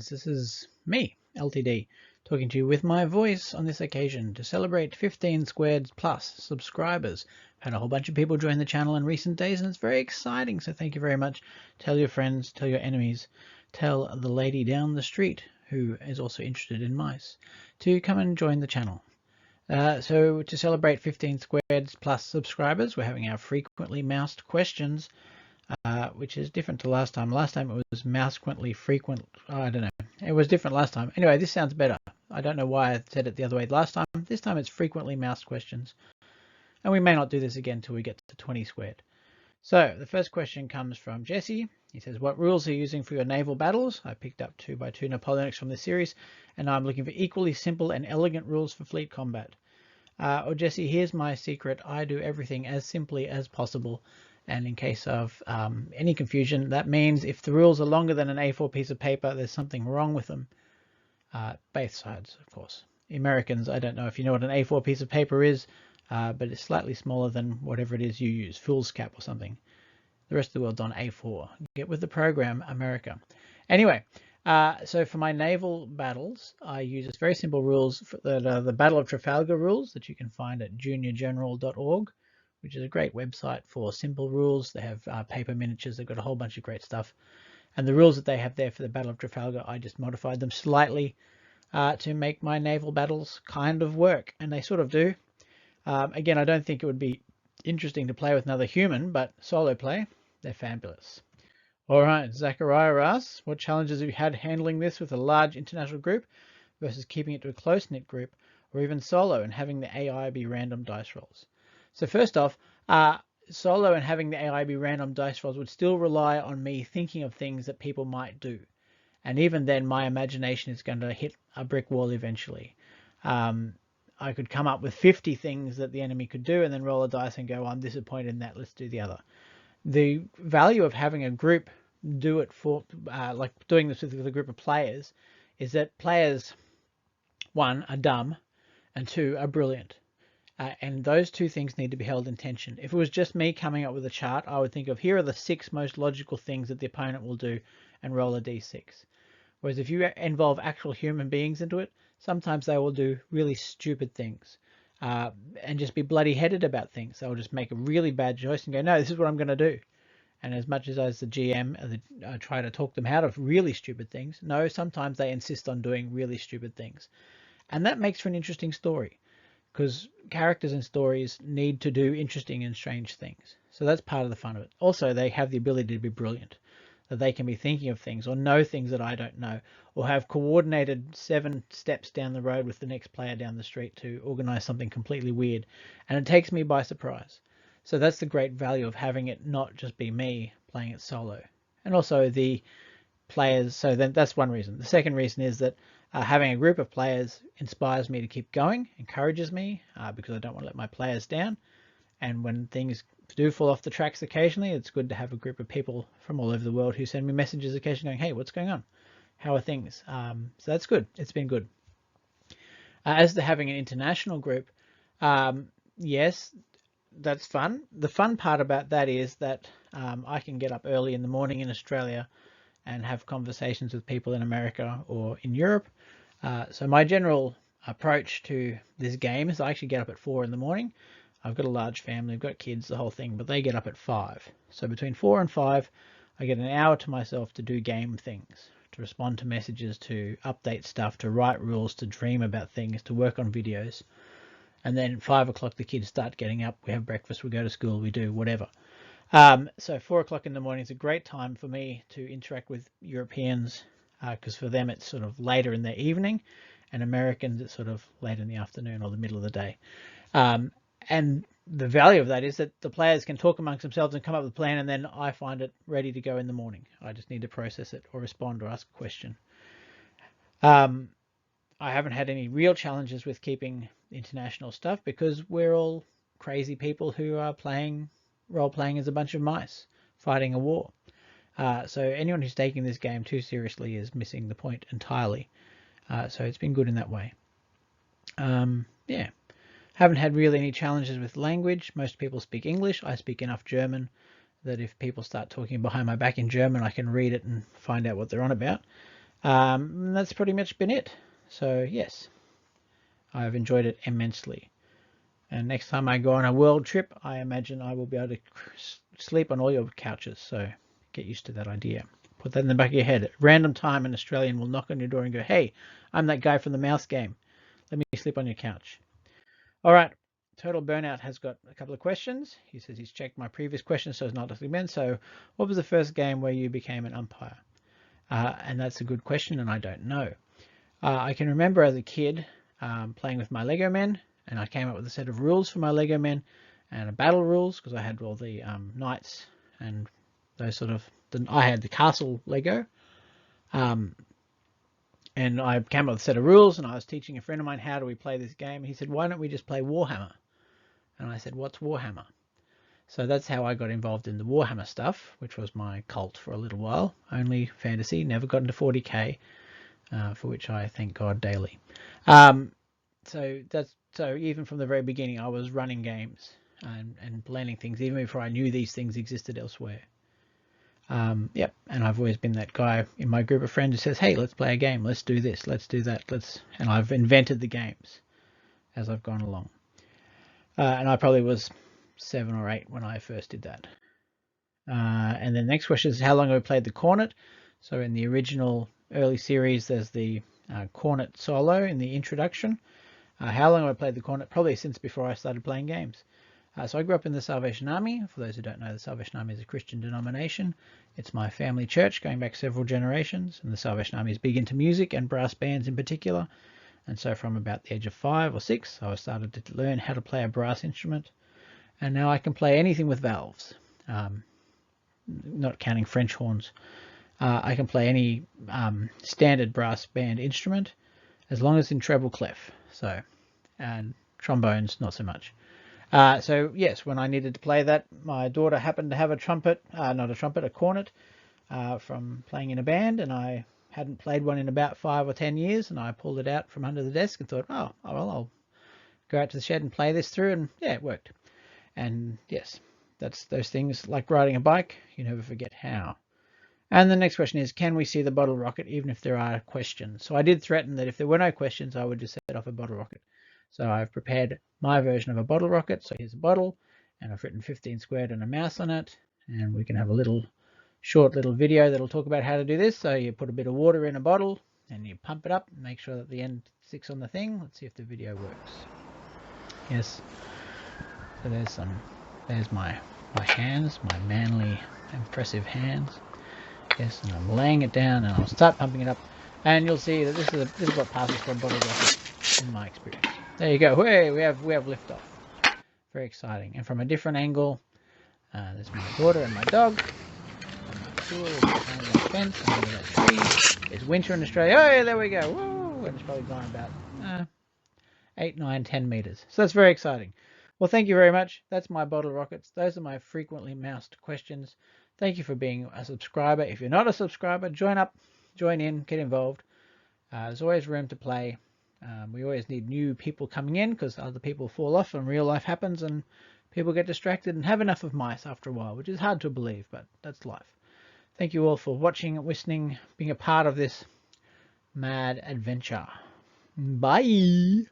friends, this is me, LTD, talking to you with my voice on this occasion to celebrate 15 squared plus subscribers. Had a whole bunch of people join the channel in recent days and it's very exciting, so thank you very much. Tell your friends, tell your enemies, tell the lady down the street who is also interested in mice to come and join the channel. So to celebrate 15 squared plus subscribers, we're having our frequently moused questions, which is different to last time. Last time it was mouse-quently frequent. I don't know. It was different last time. Anyway, this sounds better. I don't know why I said it the other way last time. This time it's frequently moused questions. And we may not do this again until we get to 20 squared. So the first question comes from Jesse. He says, what rules are you using for your naval battles? I picked up 2x2 Napoleonics from this series, and I'm looking for equally simple and elegant rules for fleet combat. Jesse, here's my secret. I do everything as simply as possible. And in case of any confusion, that means if the rules are longer than an A4 piece of paper, there's something wrong with them. Both sides, of course. Americans, I don't know if you know what an A4 piece of paper is, but it's slightly smaller than whatever it is you use, foolscap or something. The rest of the world's on A4. Get with the program, America. Anyway, so for my naval battles, I use very simple rules that are the Battle of Trafalgar rules that you can find at juniorgeneral.org. which is a great website for simple rules. They have paper miniatures. They've got a whole bunch of great stuff. And the rules that they have there for the Battle of Trafalgar, I just modified them slightly to make my naval battles kind of work. And they sort of do. Again, I don't think it would be interesting to play with another human, but solo play, they're fabulous. All right, Zachariah asks, what challenges have you had handling this with a large international group versus keeping it to a close-knit group, or even solo and having the AI be random dice rolls? So first off, solo and having the AI be random dice rolls would still rely on me thinking of things that people might do. And even then, my imagination is going to hit a brick wall eventually. I could come up with 50 things that the enemy could do and then roll a dice and go, I'm disappointed in that, let's do the other. The value of having a group do it for, like doing this with a group of players, is that players, one, are dumb, and two, are brilliant. And those two things need to be held in tension. If it was just me coming up with a chart, I would think of here are the 6 most logical things that the opponent will do and roll a d6. Whereas if you involve actual human beings into it, sometimes they will do really stupid things and just be bloody headed about things. They'll just make a really bad choice and go, no, this is what I'm going to do. And as much as the GM try to talk them out of really stupid things, no, sometimes they insist on doing really stupid things. And that makes for an interesting story, because characters and stories need to do interesting and strange things. So that's part of the fun of it. Also, they have the ability to be brilliant, that they can be thinking of things or know things that I don't know, or have coordinated 7 steps down the road with the next player down the street to organize something completely weird. And it takes me by surprise. So that's the great value of having it not just be me playing it solo. And also the players, so then that's one reason. The second reason is that having a group of players inspires me to keep going, encourages me, because I don't want to let my players down. And when things do fall off the tracks occasionally, it's good to have a group of people from all over the world who send me messages occasionally going, hey, what's going on? How are things? So that's good. It's been good. As to having an international group, yes, that's fun. The fun part about that is that I can get up early in the morning in Australia and have conversations with people in America or in Europe. So my general approach to this game is I actually get up at 4 in the morning. I've got a large family, I've got kids, the whole thing, but they get up at 5. So between 4 and 5, I get an hour to myself to do game things, to respond to messages, to update stuff, to write rules, to dream about things, to work on videos. And then 5 o'clock, the kids start getting up, we have breakfast, we go to school, we do whatever. So 4 o'clock in the morning is a great time for me to interact with Europeans, because for them it's sort of later in the evening, and Americans it's sort of late in the afternoon or the middle of the day. And the value of that is that the players can talk amongst themselves and come up with a plan, and then I find it ready to go in the morning. I just need to process it or respond or ask a question. I haven't had any real challenges with keeping international stuff because we're all crazy people who are role-playing as a bunch of mice fighting a war. So anyone who's taking this game too seriously is missing the point entirely. So it's been good in that way. Yeah. Haven't had really any challenges with language. Most people speak English. I speak enough German that if people start talking behind my back in German, I can read it and find out what they're on about. That's pretty much been it. So yes, I've enjoyed it immensely. And next time I go on a world trip, I imagine I will be able to sleep on all your couches. So get used to that idea. Put that in the back of your head. At random time, an Australian will knock on your door and go, "Hey, I'm that guy from the mouse game. Let me sleep on your couch." All right. Total Burnout has got a couple of questions. He says he's checked my previous questions, so it's not listening again. So what was the first game where you became an umpire? And that's a good question, and I don't know. I can remember as a kid playing with my Lego men, and I came up with a set of rules for my Lego men and a battle rules because I had all the knights and those sort of. I had the castle Lego, and I came up with a set of rules, and I was teaching a friend of mine how do we play this game. And he said, "Why don't we just play Warhammer?" And I said, "What's Warhammer?" So that's how I got involved in the Warhammer stuff, which was my cult for a little while. Only fantasy, never got into 40k, for which I thank God daily. So even from the very beginning, I was running games and planning things, even before I knew these things existed elsewhere. Yep, and I've always been that guy in my group of friends who says, "Hey, let's play a game. Let's do this. Let's do that. And I've invented the games as I've gone along. And I probably was 7 or 8 when I first did that. And then the next question is, how long have I played the Cornet? So in the original early series, there's the Cornet solo in the introduction. How long have I played the Cornet? Probably since before I started playing games. So I grew up in the Salvation Army. For those who don't know, the Salvation Army is a Christian denomination. It's my family church going back several generations. And the Salvation Army is big into music and brass bands in particular. And so from about the age of 5 or 6, I started to learn how to play a brass instrument. And now I can play anything with valves, not counting French horns. I can play any standard brass band instrument as long as in treble clef. So, and trombones, not so much. So yes, when I needed to play that, my daughter happened to have a trumpet, not a trumpet, a cornet, from playing in a band, and I hadn't played one in about 5 or 10 years, and I pulled it out from under the desk and thought, oh well, I'll go out to the shed and play this through, and yeah, it worked. And yes, that's those things like riding a bike, you never forget how. And the next question is, can we see the bottle rocket even if there are questions? So I did threaten that if there were no questions, I would just set off a bottle rocket. So I've prepared my version of a bottle rocket. So here's a bottle, and I've written 15 squared and a mouse on it. And we can have a short little video that'll talk about how to do this. So you put a bit of water in a bottle, and you pump it up, and make sure that the end sticks on the thing. Let's see if the video works. Yes. So there's my hands, my manly, impressive hands. Yes, and I'm laying it down, and I'll start pumping it up, and you'll see that this is what passes for a bottle rocket in my experience. There you go. Hey, we have liftoff. Very exciting. And from a different angle, there's my daughter and my dog. And my stool is behind that fence and under that tree. It's winter in Australia. Oh, there we go. Woo! And it's probably gone about 8, 9, 10 meters. So that's very exciting. Well, thank you very much. That's my bottle rockets. Those are my frequently moused questions. Thank you for being a subscriber. If you're not a subscriber, join up, join in, get involved. There's always room to play. We always need new people coming in because other people fall off and real life happens and people get distracted and have enough of mice after a while, which is hard to believe, but that's life. Thank you all for watching, listening, being a part of this mad adventure. Bye.